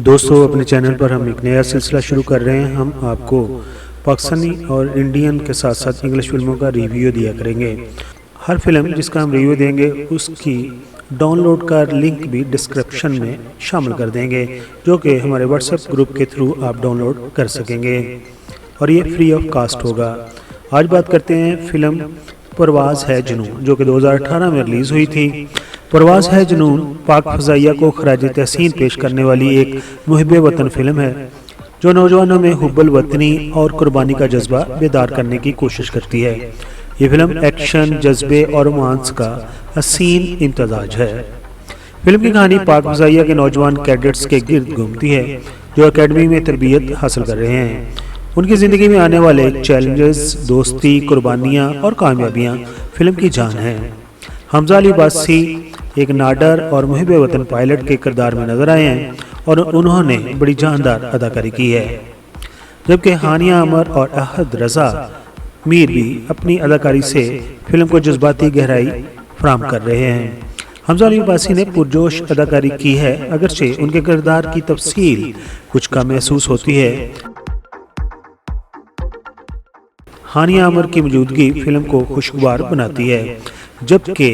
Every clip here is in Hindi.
दोस्तों, अपने चैनल पर हम एक नया सिलसिला शुरू कर रहे हैं। हम आपको पाकिस्तानी और इंडियन के साथ साथ इंग्लिश फिल्मों का रिव्यू दिया करेंगे। हर फिल्म जिसका हम रिव्यू देंगे उसकी डाउनलोड का लिंक भी डिस्क्रिप्शन में शामिल कर देंगे, जो कि हमारे व्हाट्सएप ग्रुप के थ्रू आप डाउनलोड कर सकेंगे और ये फ्री ऑफ कास्ट होगा। आज बात करते हैं फिल्म परवाज़ है जुनून, जो कि 2018 में रिलीज़ हुई थी। परवाज़ है जुनून पाक फ़ज़ाइया को खराज तहसीन पेश करने वाली एक मुहिब वतन फिल्म है, जो नौजवानों में हुब्बुल वतनी और कुर्बानी का जज्बा बेदार करने की कोशिश करती है। ये फिल्म एक्शन, जज्बे और रोमांस का हसीन इम्तजाज है। फिल्म की कहानी पाक फ़ज़ाइया के नौजवान कैडेट्स के गिर्द घूमती है, जो अकेडमी में तरबियत हासिल कर रहे हैं। उनकी ज़िंदगी में आने वाले चैलेंजेस, दोस्ती, कुर्बानियाँ और कामयाबियाँ फिल्म की जान हैं। हमजा अली बासी एक नाडर और मुहिब वतन पायलट के किरदार में नजर आए हैं और उन्होंने बड़ी जानदार अदाकारी की है, जबकि हानिया अमर और अहद रजा मीर भी अपनी अदाकारी से फिल्म को जज्बाती गहराई फराहम कर रहे हैं। हमजा अली बासी ने पुरजोश अदाकारी की है, अगरचे उनके किरदार की तफसील कुछ कम महसूस होती है। हानिया अमर की मौजूदगी फिल्म को खुशगवार बनाती है, जबकि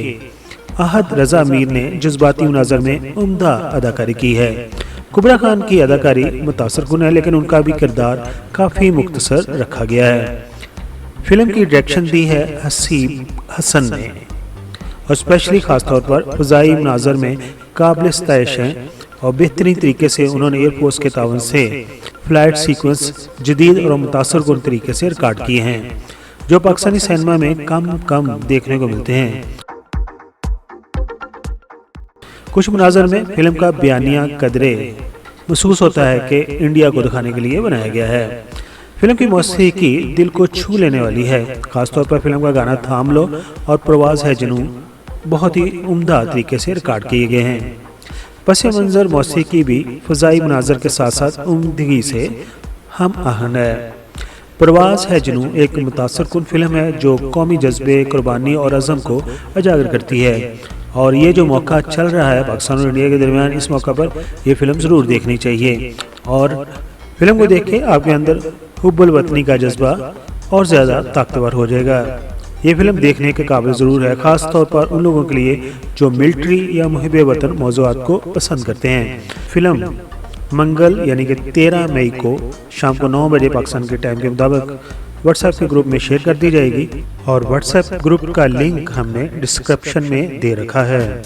अहद रजा मीर ने जज्बाती मुनाज़र में उम्दा अदाकारी की है। कुबरा खान की अदाकारी मुतासरकुन है, लेकिन उनका भी किरदार काफ़ी मुख्तसर रखा गया है। फिल्म की डायरेक्शन दी है हसीब हसन ने और स्पेशली ख़ासतौर पर फ़ज़ाई मुनाज़र में काबिल सताइश हैं और बेहतरीन तरीके से उन्होंने एयरफोर्स के तावन से फ्लाइट सीक्वेंस जदीद और मुतासरकुन तरीके से रिकॉर्ड किए हैं, जो पाकिस्तानी सिनेमा में कम देखने को मिलते हैं। कुछ मुनाज़र में फिल्म का बयानिया कदरे महसूस होता है कि इंडिया को दिखाने के लिए बनाया गया है। फिल्म की मौसीकी दिल को छू लेने वाली है, खासतौर पर फिल्म का गाना थाम लो और परवाज़ है जुनून बहुत ही उम्दा तरीके से रिकॉर्ड किए गए हैं। पस मंज़र मौसीकी भी फ़ज़ाई मुनाज़र के साथ साथ उम्दगी से हम आहंग है। परवाज़ है जुनून एक मुतासरकुन फिल्म है, जो कौमी जज्बे, कुर्बानी और अज़म को उजागर करती है। और ये जो मौका चल रहा है पाकिस्तान और इंडिया के दरमियान, इस मौका पर यह फिल्म ज़रूर देखनी चाहिए और फिल्म को देख के आपके अंदर हुब्बुल वतनी का जज्बा और ज़्यादा ताकतवर हो जाएगा। ये फिल्म देखने के काबिल ज़रूर है, ख़ास तौर पर उन लोगों के लिए जो मिलिट्री या मुहिब वतन मौज़ूआत को पसंद करते हैं। फिल्म मंगल यानी कि 13 मई को शाम को 9 बजे पाकिस्तान के टाइम के मुताबिक व्हाट्सएप के ग्रुप में शेयर कर दी जाएगी और व्हाट्सएप ग्रुप का लिंक हमने डिस्क्रिप्शन में दे रखा है।